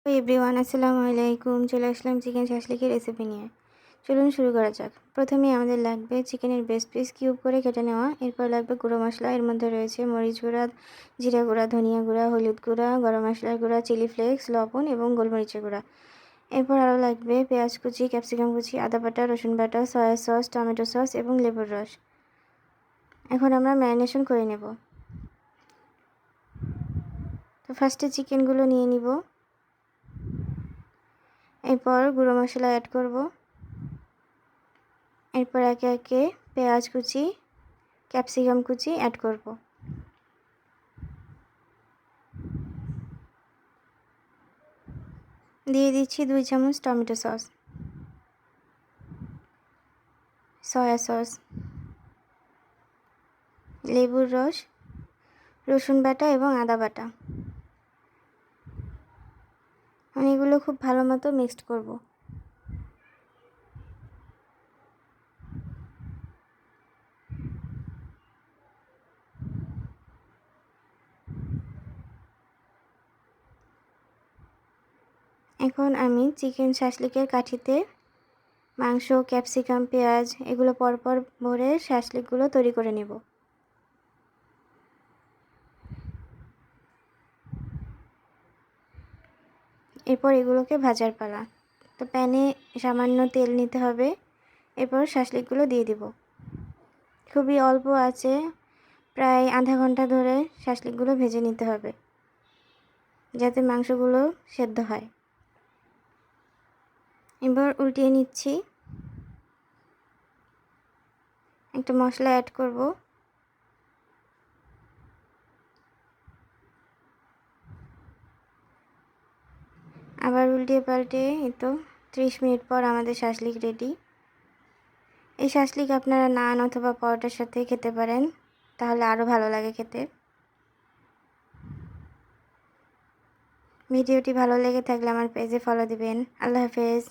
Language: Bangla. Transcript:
এভরিওয়ান আসসালামু আলাইকুম। চলে আসলাম চিকেন শাসলিকের রেসিপি নিয়ে। চলুন শুরু করা যাক। প্রথমেই আমাদের লাগবে চিকেনের বেস্ট পিস কিউব করে কেটে নেওয়া। এরপর লাগবে গুঁড়ো মশলা। এর মধ্যে রয়েছে মরিচ গুঁড়া, জিরা গুঁড়া, ধনিয়া গুঁড়া, হলুদ গুঁড়া, গরম মশলার গুঁড়া, চিলি ফ্লেক্স, লবণ এবং গোলমরিচের গুঁড়া। এরপর আরও লাগবে পেঁয়াজ কুচি, ক্যাপসিকাম কুচি, আদা বাটা, রসুন বাটা, সয়া সস, টমেটো সস এবং লেবুর রস। এখন আমরা ম্যারিনেশন করে নেব। তো ফার্স্টে চিকেনগুলো নিয়ে নিব। এরপর গুঁড়ো মশলা অ্যাড করব। এরপর একে একে পেঁয়াজ কুচি, ক্যাপসিকাম কুচি অ্যাড করব। দিয়ে দিচ্ছি 2 চামচ টমেটো সস, সয়া সস, লেবুর রস, রসুন বাটা এবং আদা বাটা। এগুলো খুব ভালো মতো মিক্সড করব। এখন আমি চিকেন শাসলিকের কাঠিতে মাংস, ক্যাপসিকাম, পেঁয়াজ এগুলো পরপর ভরে শাসলিকগুলো তৈরি করে নেব। এরপর এগুলোকে ভাজার পালা। তো প্যানে সামান্য তেল নিতে হবে। এরপর শাসলিকগুলো দিয়ে দিব। খুবই অল্প আছে, প্রায় আধা ঘন্টা ধরে শাসলিকগুলো ভেজে নিতে হবে যাতে মাংসগুলো সেদ্ধ হয়। এবার উল্টিয়ে নিচ্ছি। একটা মশলা অ্যাড করব। আবার উল্টিয়ে পাল্টে এই তো 30 মিনিট পর আমাদের শাসলিক রেডি। এই শাসলিক আপনারা নান অথবা পরোটার সাথে খেতে পারেন, তাহলে আরও ভালো লাগে খেতে। ভিডিওটি ভালো লেগে থাকলে আমার পেজে ফলো দিবেন। আল্লাহ হাফেজ।